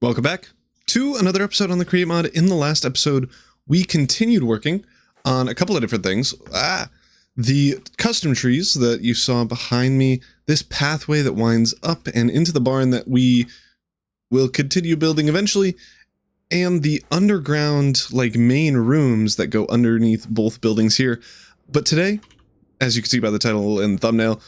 Welcome back to another episode on the Create Mod. In the last episode, we continued working on a couple of different things. The custom trees that you saw behind me, this pathway that winds up and into the barn that we will continue building eventually, and the underground, like, main rooms that go underneath both buildings here. But today, as you can see by the title and thumbnail,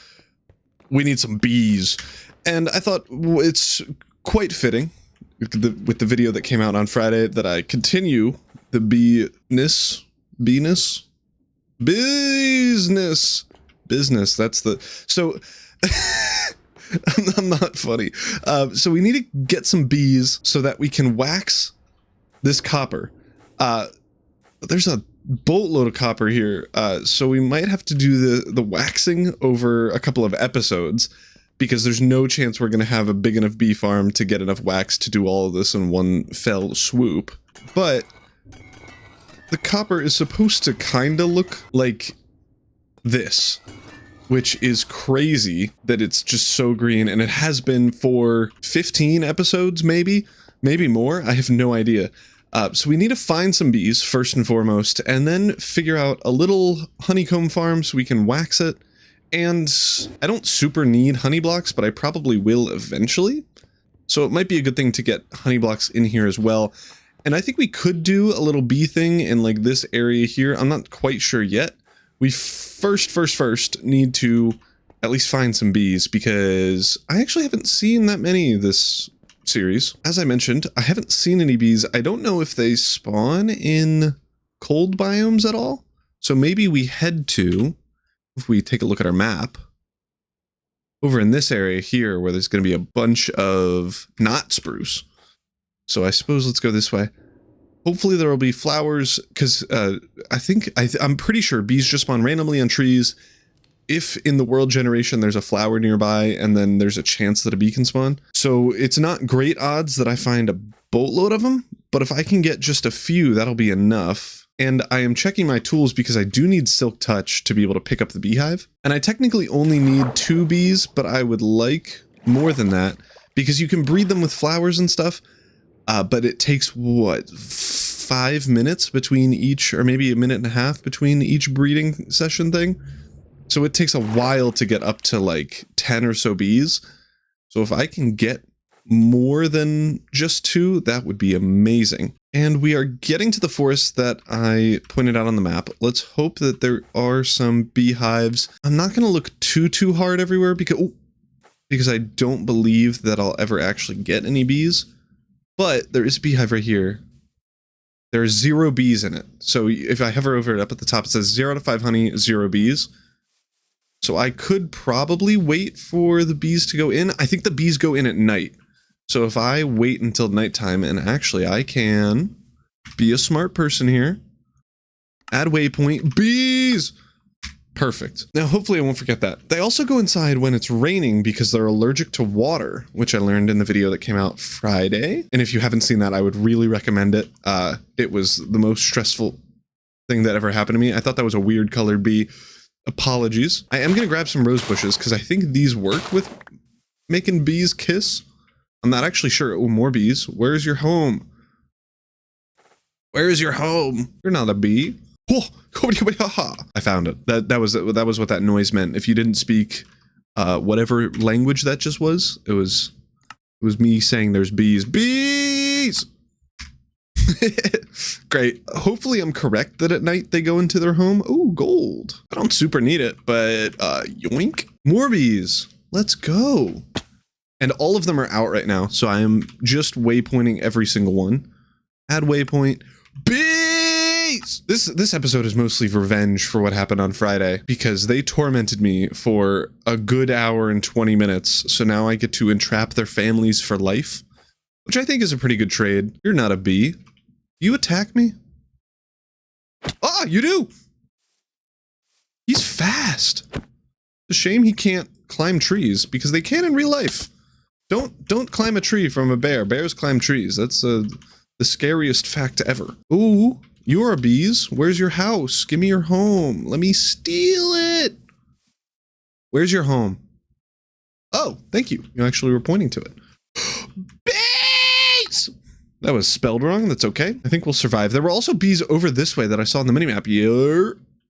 we need some bees. And I thought it's quite fitting with the video that came out on Friday that I continue the business. That's the, so I'm not funny. So we need to get some bees so that we can wax this copper. There's a boatload of copper here. So we might have to do the waxing over a couple of episodes, because there's no chance we're going to have a big enough bee farm to get enough wax to do all of this in one fell swoop. But the copper is supposed to kind of look like this, which is crazy that it's just so green, and it has been for 15 episodes, maybe more. I have no idea. So we need to find some bees first and foremost, and then figure out a little honeycomb farm so we can wax it. And I don't super need honey blocks, but I probably will eventually. So it might be a good thing to get honey blocks in here as well. And I think we could do a little bee thing in like this area here. I'm not quite sure yet. We first need to at least find some bees, because I actually haven't seen that many this series. As I mentioned, I haven't seen any bees. I don't know if they spawn in cold biomes at all. So maybe we head to, if we take a look at our map, over in this area here where there's going to be a bunch of knot spruce. So I suppose let's go this way. Hopefully there will be flowers, because I'm pretty sure bees just spawn randomly on trees. If in the world generation there's a flower nearby, and then there's a chance that a bee can spawn. So it's not great odds that I find a boatload of them, but if I can get just a few, that'll be enough. And I am checking my tools because I do need Silk Touch to be able to pick up the beehive. And I technically only need 2 bees, but I would like more than that, because you can breed them with flowers and stuff. But it takes, what, 5 minutes between each, or maybe a minute and a half between each breeding session thing. So it takes a while to get up to like 10 or so bees. So if I can get more than just 2, that would be amazing. And we are getting to the forest that I pointed out on the map. Let's hope that there are some beehives. I'm not going to look too hard everywhere, because I don't believe that I'll ever actually get any bees. But there is a beehive right here. There are 0 bees in it. So if I hover over it up at the top, it says 0 out of 5 honey, 0 bees. So I could probably wait for the bees to go in. I think the bees go in at night. So if I wait until nighttime, and actually I can be a smart person here, add waypoint, bees! Perfect. Now hopefully I won't forget that. They also go inside when it's raining because they're allergic to water, which I learned in the video that came out Friday. And if you haven't seen that, I would really recommend it. It was the most stressful thing that ever happened to me. I thought that was a weird colored bee. Apologies. I am going to grab some rose bushes because I think these work with making bees kiss. I'm not actually sure. Oh, more bees. Where's your home? Where is your home? You're not a bee. Oh, I found it. That was what that noise meant. If you didn't speak whatever language that just was, it was me saying there's bees. Bees! Great. Hopefully I'm correct that at night they go into their home. Ooh, gold. I don't super need it, but yoink. More bees. Let's go. And all of them are out right now, so I am just waypointing every single one. Add waypoint. Bees! This episode is mostly revenge for what happened on Friday, because they tormented me for a good hour and 20 minutes, so now I get to entrap their families for life, which I think is a pretty good trade. You're not a bee. You attack me? Ah, you do! He's fast. It's a shame he can't climb trees, because they can in real life. Don't climb a tree from a bear. Bears climb trees. That's the scariest fact ever. Ooh, you're a bees. Where's your house? Give me your home. Let me steal it. Where's your home? Oh, thank you. You actually were pointing to it. Bees! That was spelled wrong. That's okay. I think we'll survive. There were also bees over this way that I saw on the minimap.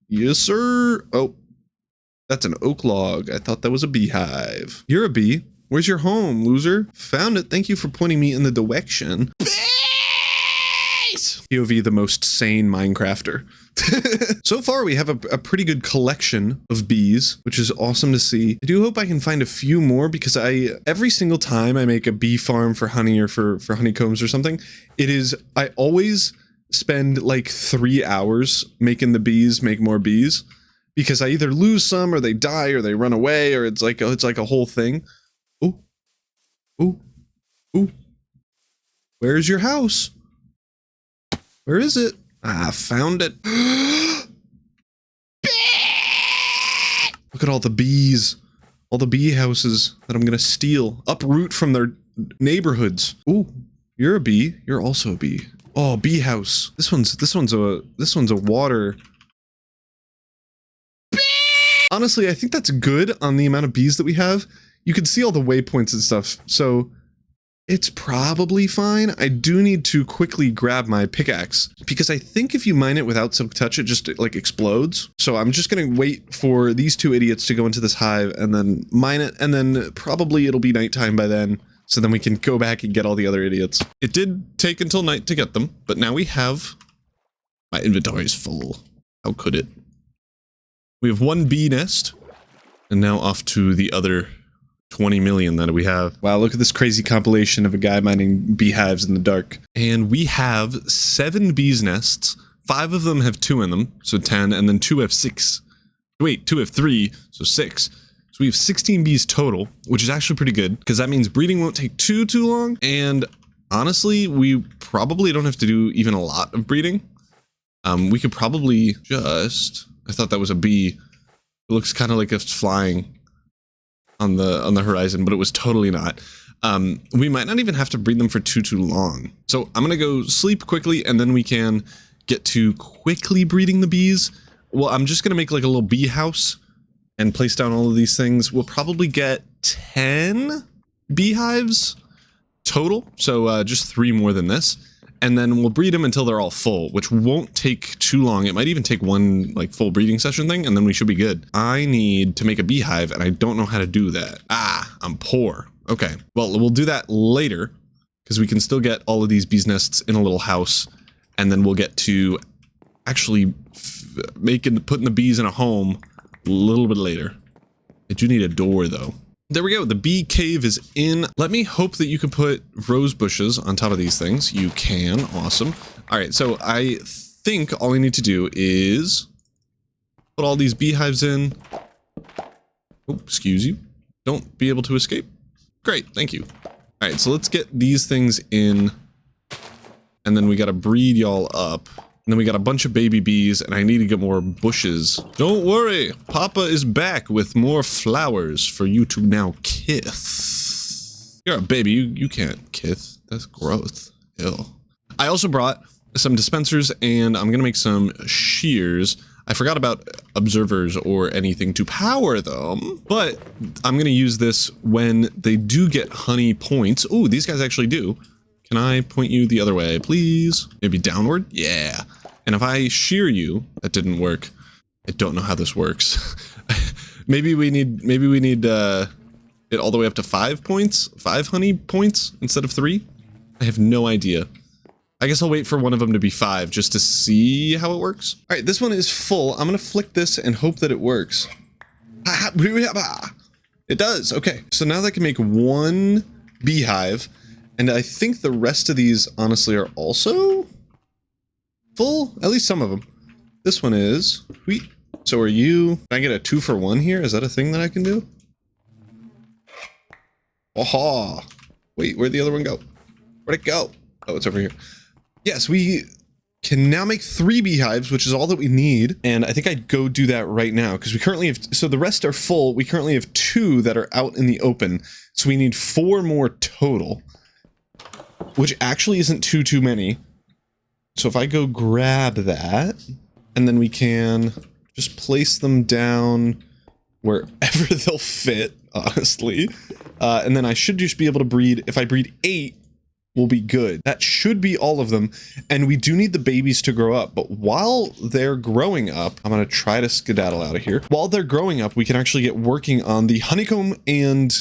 Yes, sir. Oh, that's an oak log. I thought that was a beehive. You're a bee. Where's your home, loser? Found it. Thank you for pointing me in the direction. Bees! POV, the most sane Minecrafter. So far, we have a pretty good collection of bees, which is awesome to see. I do hope I can find a few more because every single time I make a bee farm for honey or for honeycombs or something, I always spend like 3 hours making the bees make more bees because I either lose some or they die or they run away or it's like a whole thing. Ooh, ooh, ooh. Where's your house? Where is it? I found it. Look at all the bees. All the bee houses that I'm gonna steal. Uproot from their neighborhoods. Ooh, you're a bee. You're also a bee. Oh, bee house. This one's a water. Honestly, I think that's good on the amount of bees that we have. You can see all the waypoints and stuff, so it's probably fine. I do need to quickly grab my pickaxe because I think if you mine it without silk touch, it just like explodes. So I'm just gonna wait for these two idiots to go into this hive and then mine it, and then probably it'll be nighttime by then. So then we can go back and get all the other idiots. It did take until night to get them, but now we have... My inventory is full. How could it? We have one bee nest, and now off to the other 20 million that we have. Wow, look at this crazy compilation of a guy mining beehives in the dark. And we have 7 bees nests. 5 of them have 2 in them, so 10, and then 2 have 6. Wait, 2 have 3, so 6. So we have 16 bees total, which is actually pretty good, because that means breeding won't take too long, and honestly, we probably don't have to do even a lot of breeding. We could probably just... I thought that was a bee. It looks kind of like it's flying on the horizon, but it was totally not. We might not even have to breed them for too long. So I'm gonna go sleep quickly, and then we can get to quickly breeding the bees. Well, I'm just gonna make like a little bee house and place down all of these things. We'll probably get 10 beehives total, so just 3 more than this. And then we'll breed them until they're all full, which won't take too long. It might even take one like full breeding session thing, and then we should be good. I need to make a beehive, and I don't know how to do that. Ah, I'm poor. Okay, well, we'll do that later, because we can still get all of these bees nests in a little house, and then we'll get to actually putting the bees in a home a little bit later. I do need a door, though. There we go, the bee cave is in. Let me hope that you can put rose bushes on top of these things. You can, awesome. All right, so I think all I need to do is put all these beehives in. Oh, excuse you. Don't be able to escape. Great, thank you. All right, so let's get these things in, and then we gotta breed y'all up. And then we got a bunch of baby bees, and I need to get more bushes. Don't worry, Papa is back with more flowers for you to now kiss. You're a baby, you can't kiss. That's gross. Ew. I also brought some dispensers, and I'm gonna make some shears. I forgot about observers or anything to power them, but I'm gonna use this when they do get honey points. Ooh, these guys actually do. Can I point you the other way, please? Maybe downward? Yeah. And if I shear you, that didn't work. I don't know how this works. maybe we need it all the way up to 5 points? 5 honey points instead of 3? I have no idea. I guess I'll wait for one of them to be 5 just to see how it works. All right, this one is full. I'm gonna flick this and hope that it works. It does, okay. So now that I can make 1 beehive, and I think the rest of these, honestly, are also full. At least some of them. This one is. Sweet. So are you... Can I get a 2-for-1 here? Is that a thing that I can do? Aha! Wait, where'd the other one go? Where'd it go? Oh, it's over here. Yes, we can now make 3 beehives, which is all that we need. And I think I'd go do that right now, because we currently have... So the rest are full. We currently have 2 that are out in the open. So we need 4 more total. Which actually isn't too many. So if I go grab that, and then we can just place them down wherever they'll fit, honestly. And then I should just be able to breed, if I breed 8 will be good. That should be all of them. And we do need the babies to grow up. But while they're growing up, I'm going to try to skedaddle out of here. While they're growing up, we can actually get working on the honeycomb and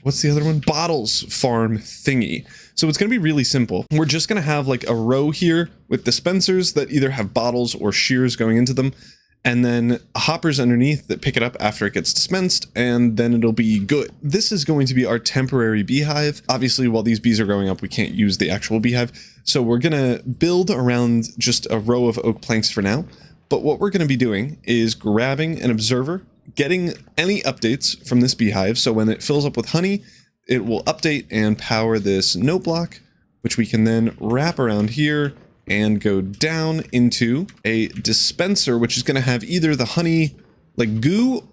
what's the other one? Bottles farm thingy. So it's going to be really simple. We're just going to have like a row here with dispensers that either have bottles or shears going into them, and then hoppers underneath that pick it up after it gets dispensed, and then it'll be good. This is going to be our temporary beehive. Obviously, while these bees are growing up, we can't use the actual beehive. So we're going to build around just a row of oak planks for now. But what we're going to be doing is grabbing an observer, getting any updates from this beehive. So when it fills up with honey, it will update and power this note block, which we can then wrap around here and go down into a dispenser, which is going to have either the honey like goo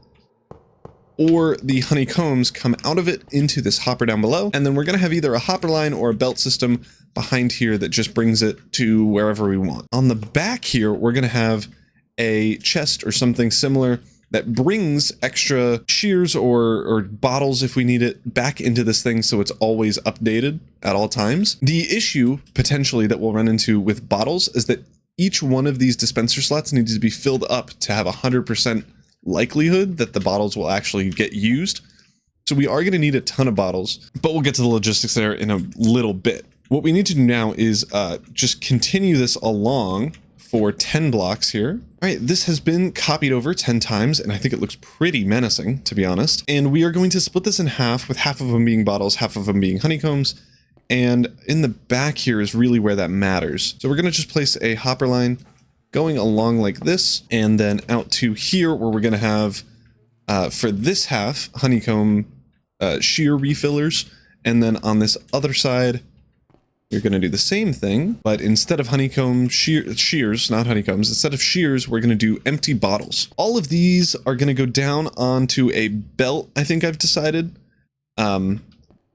or the honeycombs come out of it into this hopper down below. And then we're going to have either a hopper line or a belt system behind here that just brings it to wherever we want. On the back here, we're going to have a chest or something similar that brings extra shears or bottles if we need it back into this thing, so it's always updated at all times. The issue potentially that we'll run into with bottles is that each one of these dispenser slots needs to be filled up to have 100% likelihood that the bottles will actually get used. So we are going to need a ton of bottles, but we'll get to the logistics there in a little bit. What we need to do now is just continue this along for 10 blocks here. All right, this has been copied over 10 times, and I think it looks pretty menacing, to be honest. And we are going to split this in half, with half of them being bottles, half of them being honeycombs. And in the back here is really where that matters. So we're going to just place a hopper line going along like this, and then out to here where we're going to have, for this half, honeycomb shear refillers. And then on this other side, you're going to do the same thing, but instead of honeycomb shears, not honeycombs, instead of shears, we're going to do empty bottles. All of these are going to go down onto a belt, I think I've decided.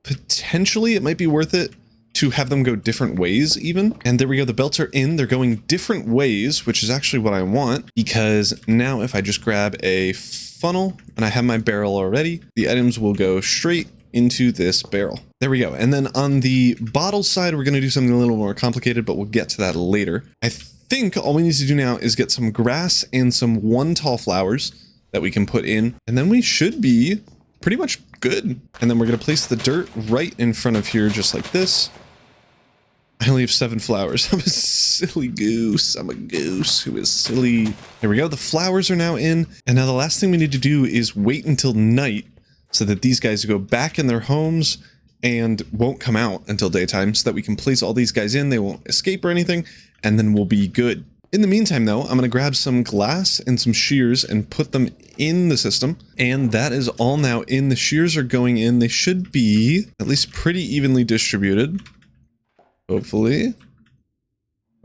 Potentially, it might be worth it to have them go different ways even. And there we go, the belts are in, they're going different ways, which is actually what I want, because now if I just grab a funnel and I have my barrel already, the items will go straight into this barrel. There we go. And then on the bottle side, we're going to do something a little more complicated, but we'll get to that later. I think all we need to do now is get some grass and some one tall flowers that we can put in, and then we should be pretty much good. And then we're going to place the dirt right in front of here, just like this. I only have 7 flowers. I'm a silly goose. I'm a goose who is silly. There we go. The flowers are now in. And now the last thing we need to do is wait until night so that these guys go back in their homes and won't come out until daytime, so that we can place all these guys in. They won't escape or anything, and then we'll be good. In the meantime, though, I'm going to grab some glass and some shears and put them in the system. And that is all now in. The shears are going in. They should be at least pretty evenly distributed. Hopefully.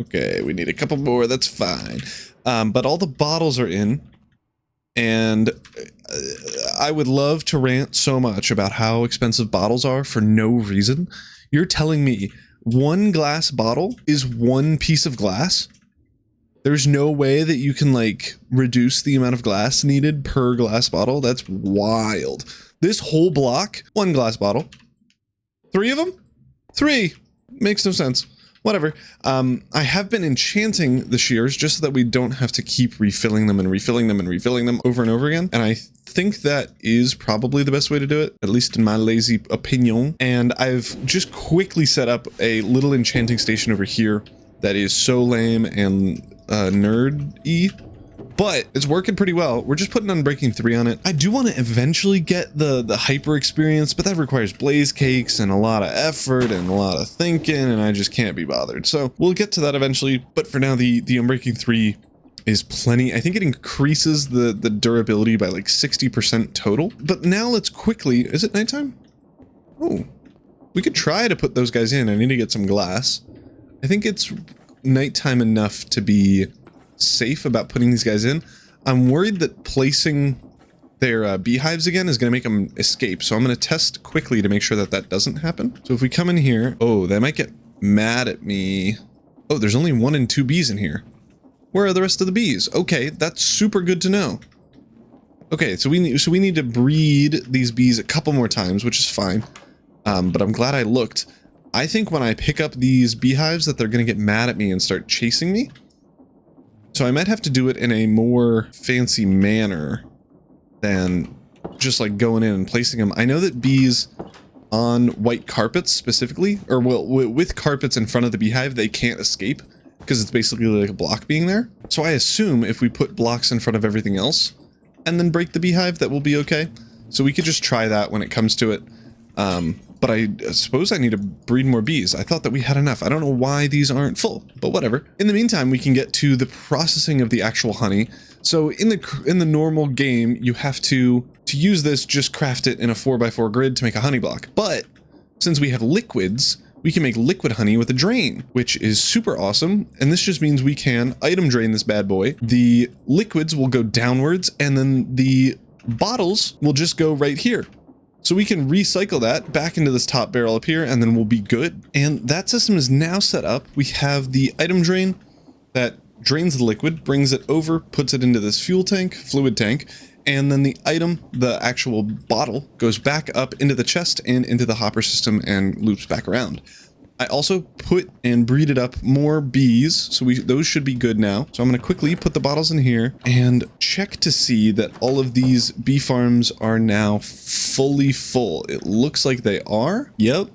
Okay, we need a couple more. That's fine. But all the bottles are in. And I would love to rant so much about how expensive bottles are for no reason. You're telling me one glass bottle is one piece of glass? There's no way that you can like reduce the amount of glass needed per glass bottle? That's wild. This whole block, one glass bottle. 3 of them? 3. Makes no sense. Whatever. I have been enchanting the shears just so that we don't have to keep refilling them and refilling them and refilling them over and over again. And I think that is probably the best way to do it, at least in my lazy opinion. And I've just quickly set up a little enchanting station over here that is so lame and nerd-y, but it's working pretty well. We're just putting Unbreaking 3 on it. I do want to eventually get the hyper experience, but that requires blaze cakes and a lot of effort and a lot of thinking, and I just can't be bothered. So we'll get to that eventually, but for now, the Unbreaking 3 is plenty. I think it increases the durability by like 60% total. But now let's quickly, is it nighttime? Oh, we could try to put those guys in. I need to get some glass. I think it's nighttime enough to be safe about putting these guys in. I'm worried that placing their beehives again is going to make them escape. So I'm going to test quickly to make sure that that doesn't happen. So if we come in here, oh, they might get mad at me. Oh, there's only 1 and 2 bees in here. Where are the rest of the bees? Okay, that's super good to know. Okay, so we need to breed these bees a couple more times, which is fine. But I'm glad I looked. I think when I pick up these beehives that they're going to get mad at me and start chasing me. So I might have to do it in a more fancy manner than just like going in and placing them. I know that bees on white carpets specifically, or well, with carpets in front of the beehive, they can't escape because it's basically like a block being there. So I assume if we put blocks in front of everything else and then break the beehive, that will be okay. So we could just try that when it comes to it. But I suppose I need to breed more bees. I thought that we had enough. I don't know why these aren't full, but whatever. In the meantime, we can get to the processing of the actual honey. So in the normal game, you have to use this, just craft it in a 4x4 grid to make a honey block. But since we have liquids, we can make liquid honey with a drain, which is super awesome. And this just means we can item drain this bad boy. The liquids will go downwards, and then the bottles will just go right here. So we can recycle that back into this top barrel up here, and then we'll be good. And that system is now set up. We have the item drain that drains the liquid, brings it over, puts it into this fluid tank, and then the item, the actual bottle, goes back up into the chest and into the hopper system and loops back around. I also put and breeded up more bees, so those should be good now. So I'm going to quickly put the bottles in here and check to see that all of these bee farms are now fully full. It looks like they are. Yep,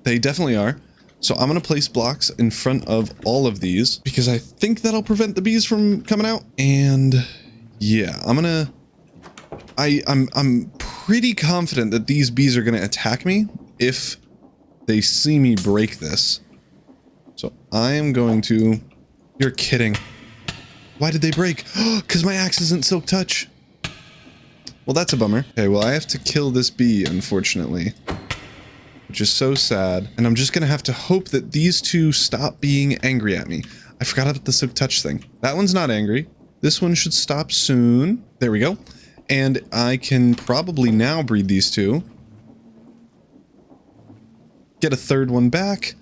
they definitely are. So I'm going to place blocks in front of all of these because I think that'll prevent the bees from coming out. And yeah, I'm pretty confident that these bees are going to attack me if they see me break this. So I am going to... You're kidding. Why did they break? Because my axe isn't silk touch. Well, that's a bummer. Okay, well, I have to kill this bee, unfortunately, which is so sad. And I'm just going to have to hope that these two stop being angry at me. I forgot about the silk touch thing. That one's not angry. This one should stop soon. There we go. And I can probably now breed these two. Get a third one back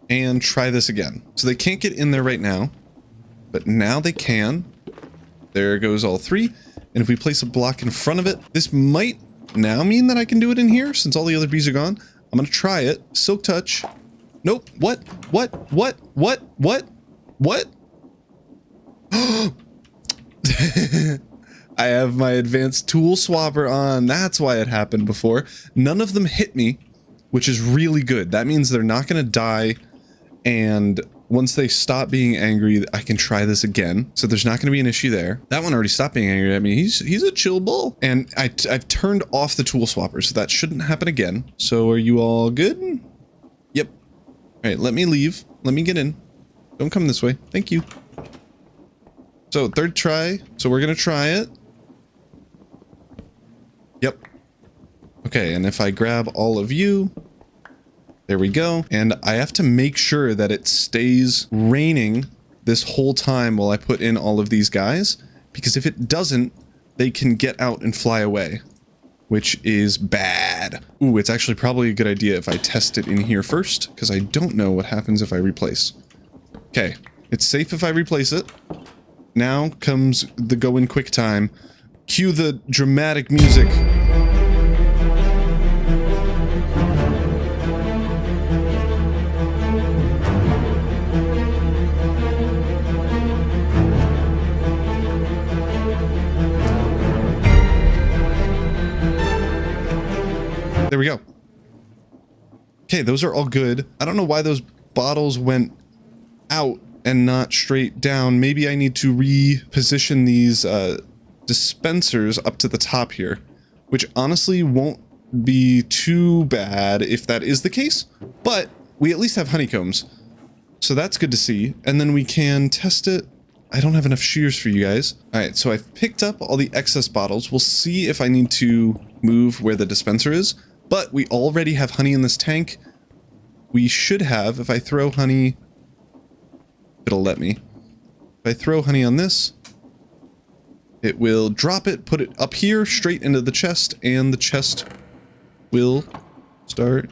and try this again. So they can't get in there right now, but now they can. There goes all three. And if we place a block in front of it, this might now mean that I can do it in here since all the other bees are gone. I'm going to try it. Silk touch. Nope. What? I have my advanced tool swapper on. That's why it happened before. None of them hit me, which is really good. That means they're not going to die. And once they stop being angry, I can try this again. So there's not going to be an issue there. That one already stopped being angry at me. He's a chill bull. And I've turned off the tool swapper, so that shouldn't happen again. So are you all good? Yep. All right, let me leave. Let me get in. Don't come this way. Thank you. So third try. So we're going to try it. Yep. Okay, and if I grab all of you, there we go. And I have to make sure that it stays raining this whole time while I put in all of these guys, because if it doesn't, they can get out and fly away, which is bad. Ooh, it's actually probably a good idea if I test it in here first, because I don't know what happens if I replace. Okay, it's safe if I replace it. Now comes the go in quick time. Cue the dramatic music. There we go. Okay, those are all good. I don't know why those bottles went out and not straight down. Maybe I need to reposition these dispensers up to the top here, which honestly won't be too bad if that is the case, but we at least have honeycombs, so that's good to see. And then we can test it. I don't have enough shears for you guys. All right, so I've picked up all the excess bottles. We'll see if I need to move where the dispenser is, but we already have honey in this tank. We should have, if I throw honey, it'll let me. If I throw honey on this, it will drop it, put it up here, straight into the chest, and the chest will start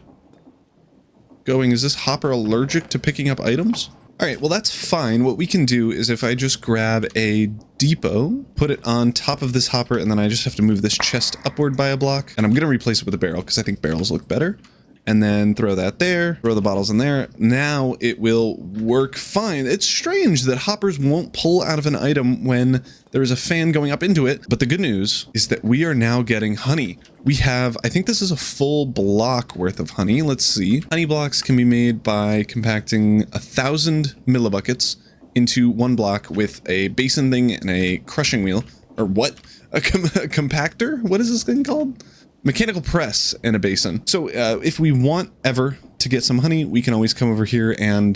going. Is this hopper allergic to picking up items? All right, well, that's fine. What we can do is if I just grab a depot, put it on top of this hopper, and then I just have to move this chest upward by a block, and I'm going to replace it with a barrel because I think barrels look better. and then throw that there, throw the bottles in there. Now it will work fine. It's strange that hoppers won't pull out of an item when there is a fan going up into it. But the good news is that we are now getting honey. We have, I think this is a full block worth of honey. Let's see. Honey blocks can be made by compacting 1,000 millibuckets into one block with a basin thing and a crushing wheel. Or what? A compactor? What is this thing called? Mechanical press and a basin. So if we want ever to get some honey, we can always come over here and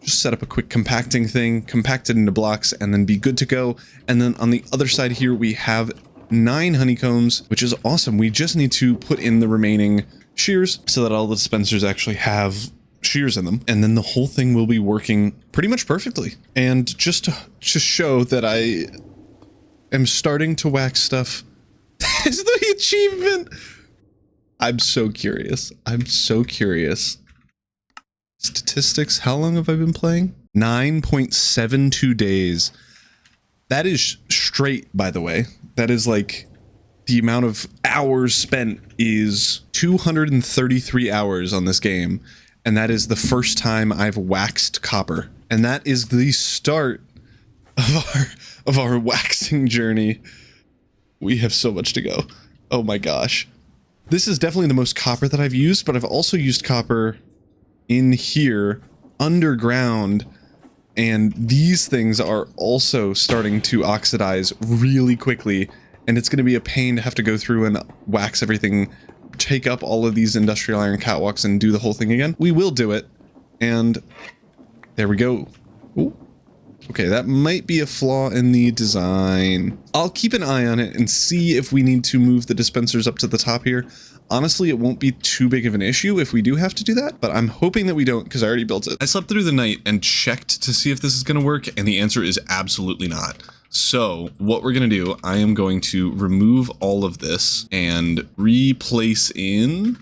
just set up a quick compacting thing, compact it into blocks, and then be good to go. And then on the other side here, we have 9 honeycombs, which is awesome. We just need to put in the remaining shears so that all the dispensers actually have shears in them. And then the whole thing will be working pretty much perfectly. And just to show that I am starting to wax stuff is the achievement. I'm so curious. I'm so curious. Statistics. How long have I been playing? 9.72 days. That is straight, by the way. That is like the amount of hours spent is 233 hours on this game. And that is the first time I've waxed copper. And that is the start of our waxing journey. We have so much to go. Oh my gosh. This is definitely the most copper that I've used, but I've also used copper in here underground, and these things are also starting to oxidize really quickly, and it's going to be a pain to have to go through and wax everything, take up all of these industrial iron catwalks and do the whole thing again. We will do it, and there we go. Ooh. Okay, that might be a flaw in the design. I'll keep an eye on it and see if we need to move the dispensers up to the top here. Honestly, it won't be too big of an issue if we do have to do that, but I'm hoping that we don't because I already built it. I slept through the night and checked to see if this is going to work, and the answer is absolutely not. So what we're going to do, I am going to remove all of this and replace in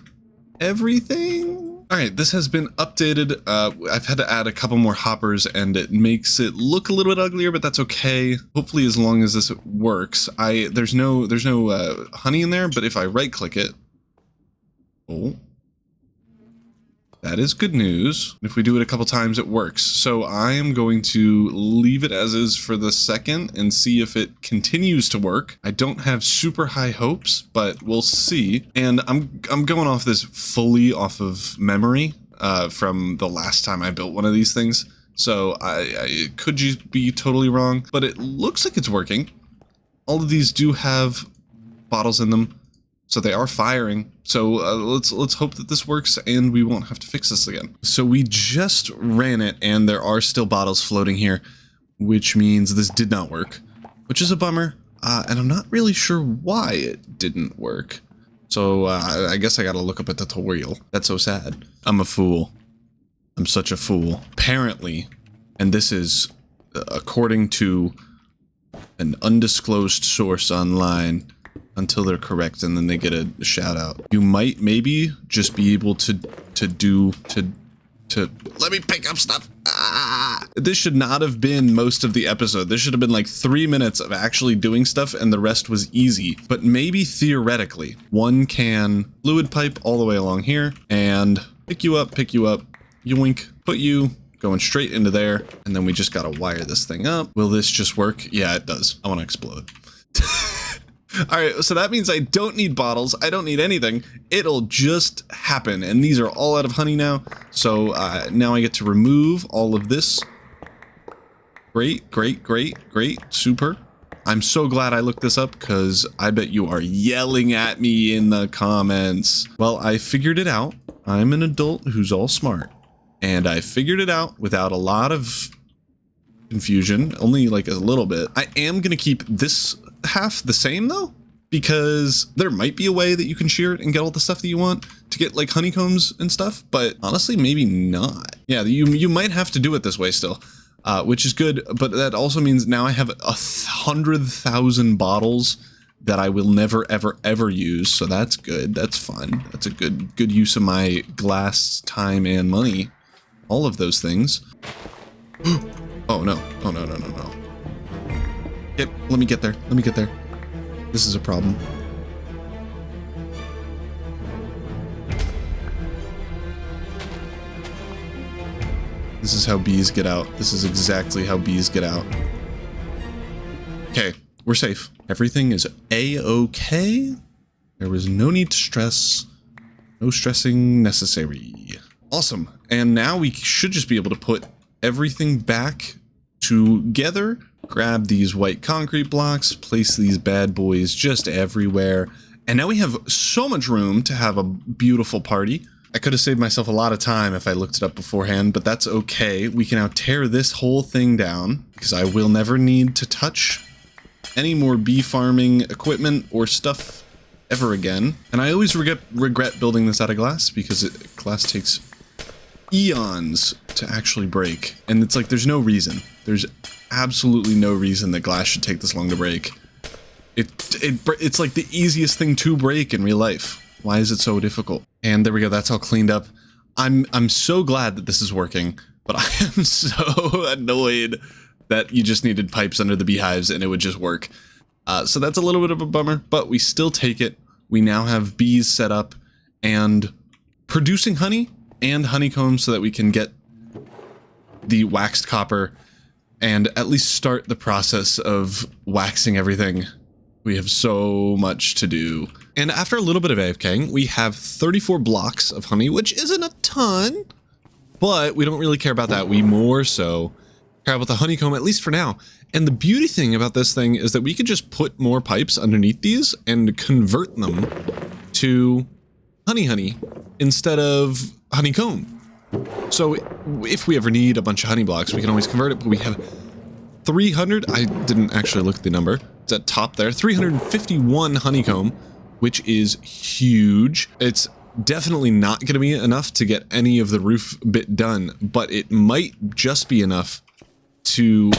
everything. All right, this has been updated. I've had to add a couple more hoppers and it makes it look a little bit uglier, but that's okay. Hopefully, as long as this works. There's no honey in there, but if I right click it, oh, that is good news. If we do it a couple times, it works. So I am going to leave it as is for the second and see if it continues to work. I don't have super high hopes, but we'll see. And I'm going off this fully off of memory from the last time I built one of these things. So I could just be totally wrong, but it looks like it's working. All of these do have bottles in them, so they are firing. So let's hope that this works and we won't have to fix this again. So we just ran it and there are still bottles floating here, which means this did not work, which is a bummer. And I'm not really sure why it didn't work. So I guess I gotta look up a tutorial. That's so sad. I'm a fool. I'm such a fool. Apparently, and this is according to an undisclosed source online, until they're correct and then they get a shout out, you might maybe just be able to let me pick up stuff. This should not have been most of the episode. This should have been like 3 minutes of actually doing stuff and the rest was easy. But maybe theoretically, one can fluid pipe all the way along here and pick you up, yoink, put you going straight into there, and then we just gotta wire this thing up. Will this just work? Yeah, it does. I want to explode. All right, so that means I don't need bottles. I don't need anything. It'll just happen. And these are all out of honey now. So now I get to remove all of this. Great, great, great, great. Super. I'm so glad I looked this up because I bet you are yelling at me in the comments. Well, I figured it out. I'm an adult who's all smart. And I figured it out without a lot of confusion, only like a little bit. I am going to keep this half the same though, because there might be a way that you can shear it and get all the stuff that you want to get like honeycombs and stuff, but honestly, maybe not. Yeah, you might have to do it this way still, which is good, but that also means now I have 100,000 bottles that I will never, ever, ever use, so that's good. That's fun. That's a good use of my glass, time, and money. All of those things. Oh no. Oh no. Let me get there. Let me get there. This is a problem. This is how bees get out. This is exactly how bees get out. Okay, we're safe. Everything is a-okay. There was no need to stress. No stressing necessary. Awesome. And now we should just be able to put everything back together. Grab these white concrete blocks, place these bad boys just everywhere. And now we have so much room to have a beautiful party. I could have saved myself a lot of time if I looked it up beforehand, but that's okay. We can now tear this whole thing down because I will never need to touch any more bee farming equipment or stuff ever again. And I always regret building this out of glass because glass takes eons to actually break. And it's like, there's no reason. There's absolutely no reason that glass should take this long to break. It's like the easiest thing to break in real life. Why is it so difficult? And there we go. That's all cleaned up. I'm so glad that this is working, but I am so annoyed that you just needed pipes under the beehives and it would just work. So that's a little bit of a bummer, but we still take it. We now have bees set up and producing honey and honeycomb so that we can get the waxed copper and at least start the process of waxing everything. We have so much to do. And after a little bit of AFKing, we have 34 blocks of honey, which isn't a ton, but we don't really care about that. We more so care about the honeycomb, at least for now. And the beauty thing about this thing is that we could just put more pipes underneath these and convert them to honey instead of honeycomb. So if we ever need a bunch of honey blocks, we can always convert it, but we have 300, I didn't actually look at the number, it's at top there, 351 honeycomb, which is huge. It's definitely not going to be enough to get any of the roof bit done, but it might just be enough to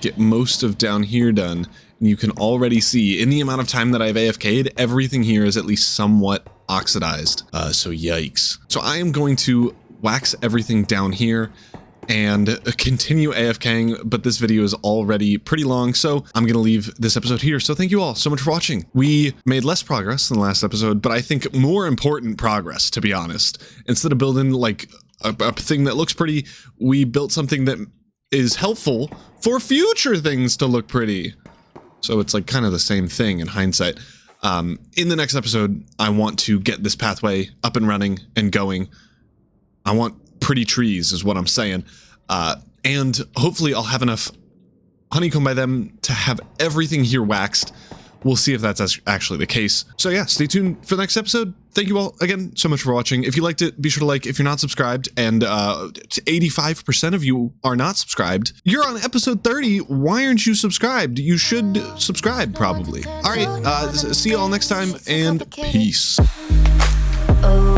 get most of down here done. And you can already see in the amount of time that I've AFK'd, everything here is at least somewhat oxidized. So yikes. So I am going to wax everything down here and continue AFKing, but this video is already pretty long, so I'm going to leave this episode here. So thank you all so much for watching. We made less progress than the last episode, but I think more important progress, to be honest. Instead of building like a thing that looks pretty, we built something that is helpful for future things to look pretty. So it's like kind of the same thing in hindsight. In the next episode, I want to get this pathway up and running and going. I want pretty trees is what I'm saying. And hopefully I'll have enough honeycomb by then to have everything here waxed. We'll see if that's actually the case. So yeah, stay tuned for the next episode. Thank you all again so much for watching. If you liked it, be sure to like. If you're not subscribed, and 85% of you are not subscribed, you're on episode 30. Why aren't you subscribed? You should subscribe probably. All right, see you all next time, and peace. Oh.